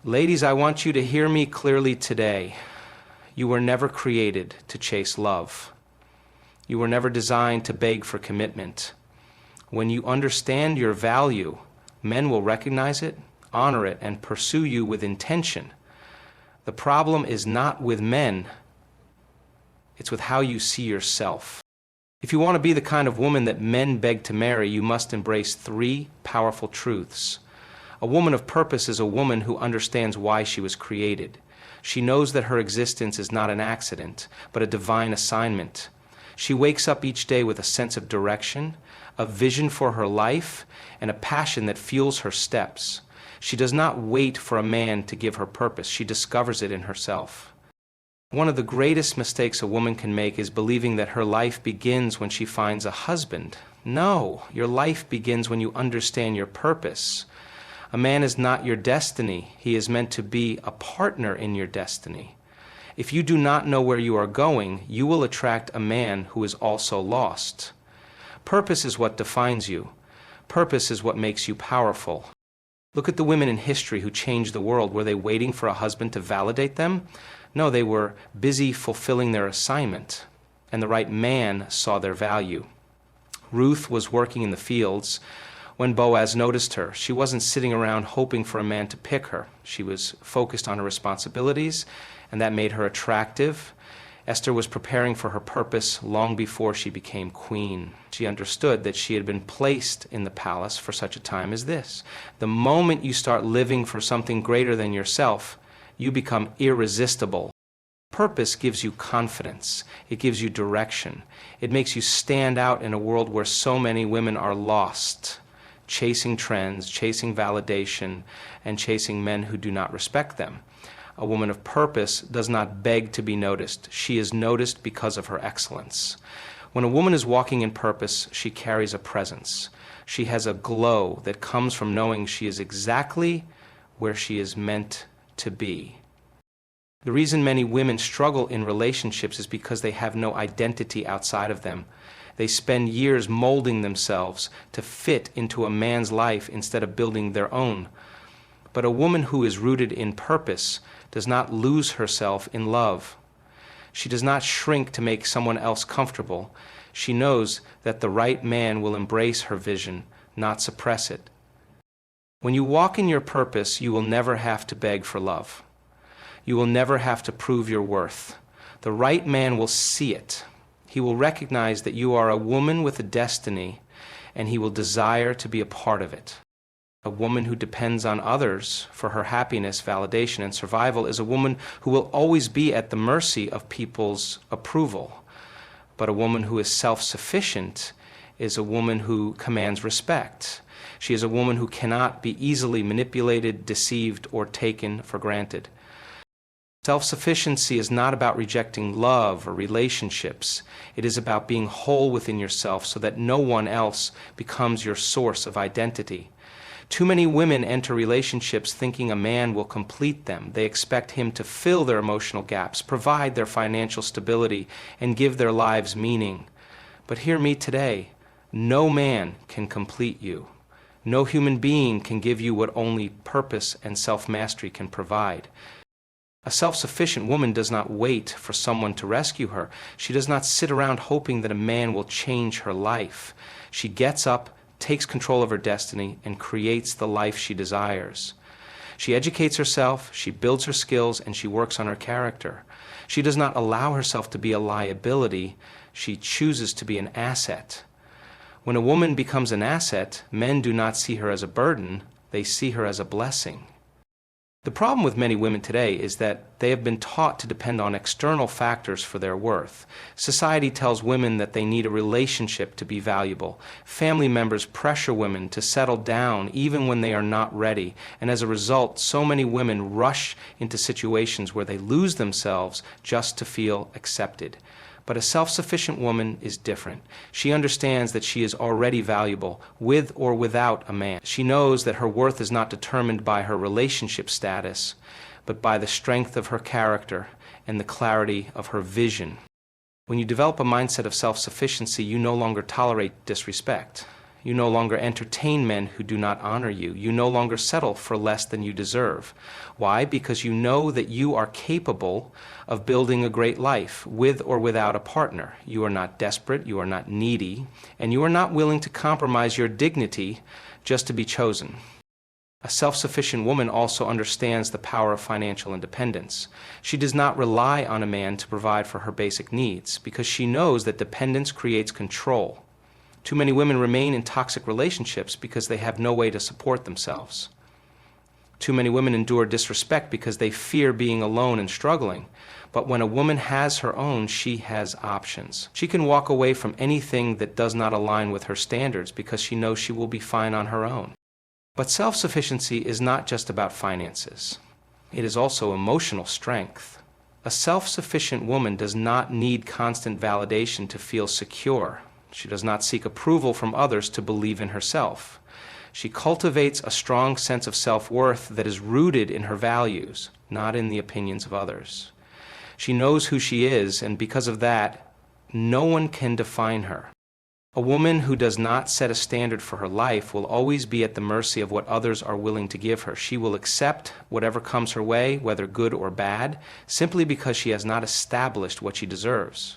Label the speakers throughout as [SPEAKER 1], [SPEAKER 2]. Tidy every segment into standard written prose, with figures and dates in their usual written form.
[SPEAKER 1] Ladies, I want you to hear me clearly today. You were never created to chase love. You were never designed to beg for commitment. When you understand your value, men will recognize it, honor it, and pursue you with intention. The problem is not with men, it's with how you see yourself. If you want to be the kind of woman that men beg to marry, you must embrace 3 powerful truths. A woman of purpose is a woman who understands why she was created. She knows that her existence is not an accident, but a divine assignment. She wakes up each day with a sense of direction, a vision for her life, and a passion that fuels her steps. She does not wait for a man to give her purpose. She discovers it in herself. One of the greatest mistakes a woman can make is believing that her life begins when she finds a husband. No, your life begins when you understand your purpose. A man is not your destiny. He is meant to be a partner in your destiny. If you do not know where you are going, you will attract a man who is also lost. Purpose is what defines you. Purpose is what makes you powerful. Look at the women in history who changed the world. Were they waiting for a husband to validate them? No, they were busy fulfilling their assignment, and the right man saw their value. Ruth was working in the fields when Boaz noticed her. She wasn't sitting around hoping for a man to pick her. She was focused on her responsibilities, and that made her attractive. Esther was preparing for her purpose long before she became queen. She understood that she had been placed in the palace for such a time as this. The moment you start living for something greater than yourself, you become irresistible. Purpose gives you confidence. It gives you direction. It makes you stand out in a world where so many women are lost, chasing trends, chasing validation, and chasing men who do not respect them. A woman of purpose does not beg to be noticed. She is noticed because of her excellence. When a woman is walking in purpose, she carries a presence. She has a glow that comes from knowing she is exactly where she is meant to be. The reason many women struggle in relationships is because they have no identity outside of them. They spend years molding themselves to fit into a man's life instead of building their own. But a woman who is rooted in purpose does not lose herself in love. She does not shrink to make someone else comfortable. She knows that the right man will embrace her vision, not suppress it. When you walk in your purpose, you will never have to beg for love. You will never have to prove your worth. The right man will see it. He will recognize that you are a woman with a destiny, and he will desire to be a part of it. A woman who depends on others for her happiness, validation, and survival is a woman who will always be at the mercy of people's approval. But a woman who is self-sufficient is a woman who commands respect. She is a woman who cannot be easily manipulated, deceived, or taken for granted. Self-sufficiency is not about rejecting love or relationships. It is about being whole within yourself so that no one else becomes your source of identity. Too many women enter relationships thinking a man will complete them. They expect him to fill their emotional gaps, provide their financial stability, and give their lives meaning. But hear me today. No man can complete you. No human being can give you what only purpose and self-mastery can provide. A self-sufficient woman does not wait for someone to rescue her. She does not sit around hoping that a man will change her life. She gets up, takes control of her destiny, and creates the life she desires. She educates herself, she builds her skills, and she works on her character. She does not allow herself to be a liability. She chooses to be an asset. When a woman becomes an asset, men do not see her as a burden, they see her as a blessing. The problem with many women today is that they have been taught to depend on external factors for their worth. Society tells women that they need a relationship to be valuable. Family members pressure women to settle down even when they are not ready. And as a result, so many women rush into situations where they lose themselves just to feel accepted. But a self-sufficient woman is different. She understands that she is already valuable, with or without a man. She knows that her worth is not determined by her relationship status, but by the strength of her character and the clarity of her vision. When you develop a mindset of self-sufficiency, you no longer tolerate disrespect. You no longer entertain men who do not honor you. You no longer settle for less than you deserve. Why? Because you know that you are capable of building a great life with or without a partner. You are not desperate, you are not needy, and you are not willing to compromise your dignity just to be chosen. A self-sufficient woman also understands the power of financial independence. She does not rely on a man to provide for her basic needs because she knows that dependence creates control. Too many women remain in toxic relationships because they have no way to support themselves. Too many women endure disrespect because they fear being alone and struggling. But when a woman has her own, she has options. She can walk away from anything that does not align with her standards because she knows she will be fine on her own. But self-sufficiency is not just about finances. It is also emotional strength. A self-sufficient woman does not need constant validation to feel secure. She does not seek approval from others to believe in herself. She cultivates a strong sense of self-worth that is rooted in her values, not in the opinions of others. She knows who she is, and because of that, no one can define her. A woman who does not set a standard for her life will always be at the mercy of what others are willing to give her. She will accept whatever comes her way, whether good or bad, simply because she has not established what she deserves.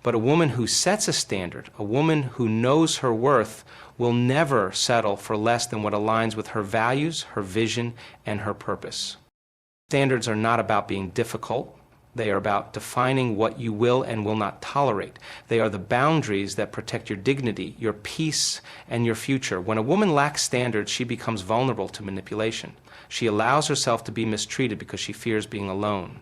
[SPEAKER 1] But a woman who sets a standard, a woman who knows her worth, will never settle for less than what aligns with her values, her vision, and her purpose. Standards are not about being difficult. They are about defining what you will and will not tolerate. They are the boundaries that protect your dignity, your peace, and your future. When a woman lacks standards, she becomes vulnerable to manipulation. She allows herself to be mistreated because she fears being alone.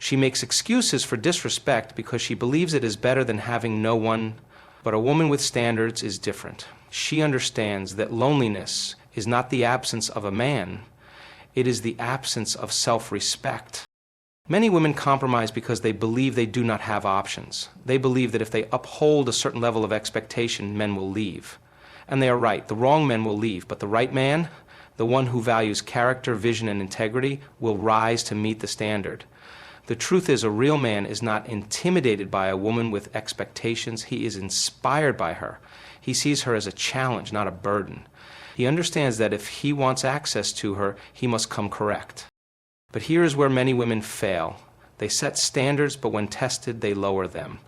[SPEAKER 1] She makes excuses for disrespect because she believes it is better than having no one. But a woman with standards is different. She understands that loneliness is not the absence of a man. It is the absence of self-respect. Many women compromise because they believe they do not have options. They believe that if they uphold a certain level of expectation, men will leave. And they are right. The wrong men will leave, but the right man, the one who values character, vision, and integrity, will rise to meet the standard. The truth is, a real man is not intimidated by a woman with expectations. He is inspired by her. He sees her as a challenge, not a burden. He understands that if he wants access to her, he must come correct. But here is where many women fail. They set standards, but when tested, they lower them.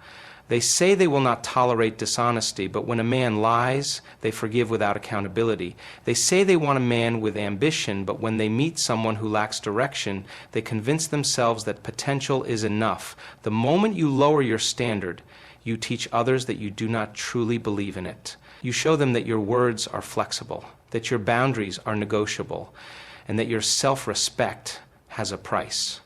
[SPEAKER 1] They say they will not tolerate dishonesty, but when a man lies, they forgive without accountability. They say they want a man with ambition, but when they meet someone who lacks direction, they convince themselves that potential is enough. The moment you lower your standard, you teach others that you do not truly believe in it. You show them that your words are flexible, that your boundaries are negotiable, and that your self-respect has a price.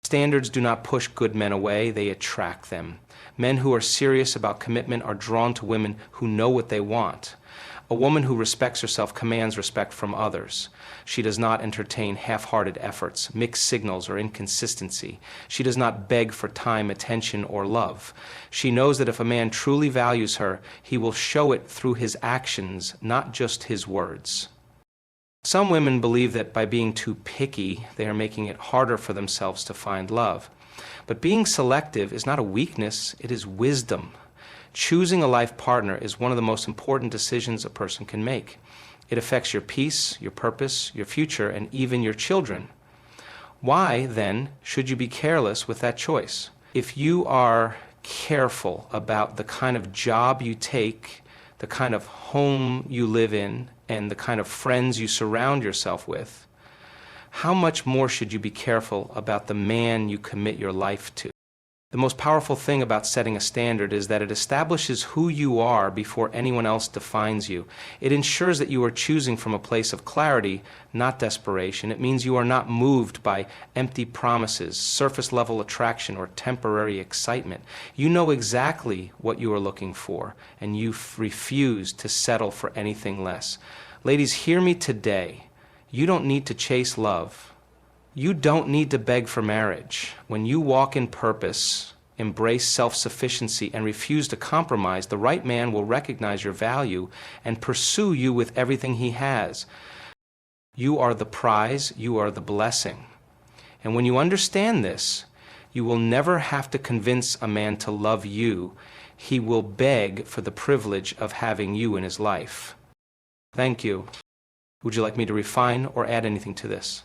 [SPEAKER 1] Standards do not push good men away, they attract them. Men who are serious about commitment are drawn to women who know what they want. A woman who respects herself commands respect from others. She does not entertain half-hearted efforts, mixed signals, or inconsistency. She does not beg for time, attention, or love. She knows that if a man truly values her, he will show it through his actions, not just his words. Some women believe that by being too picky, they are making it harder for themselves to find love. But being selective is not a weakness, it is wisdom. Choosing a life partner is one of the most important decisions a person can make. It affects your peace, your purpose, your future, and even your children. Why, then, should you be careless with that choice? If you are careful about the kind of job you take, the kind of home you live in, and the kind of friends you surround yourself with, how much more should you be careful about the man you commit your life to? The most powerful thing about setting a standard is that it establishes who you are before anyone else defines you. It ensures that you are choosing from a place of clarity, not desperation. It means you are not moved by empty promises, surface-level attraction, or temporary excitement. You know exactly what you are looking for, and you refuse to settle for anything less. Ladies, hear me today. You don't need to chase love. You don't need to beg for marriage. When you walk in purpose, embrace self-sufficiency, and refuse to compromise, the right man will recognize your value and pursue you with everything he has. You are the prize, you are the blessing. And when you understand this, you will never have to convince a man to love you. he will beg for the privilege of having you in his life. Thank you. Would you like me to refine or add anything to this?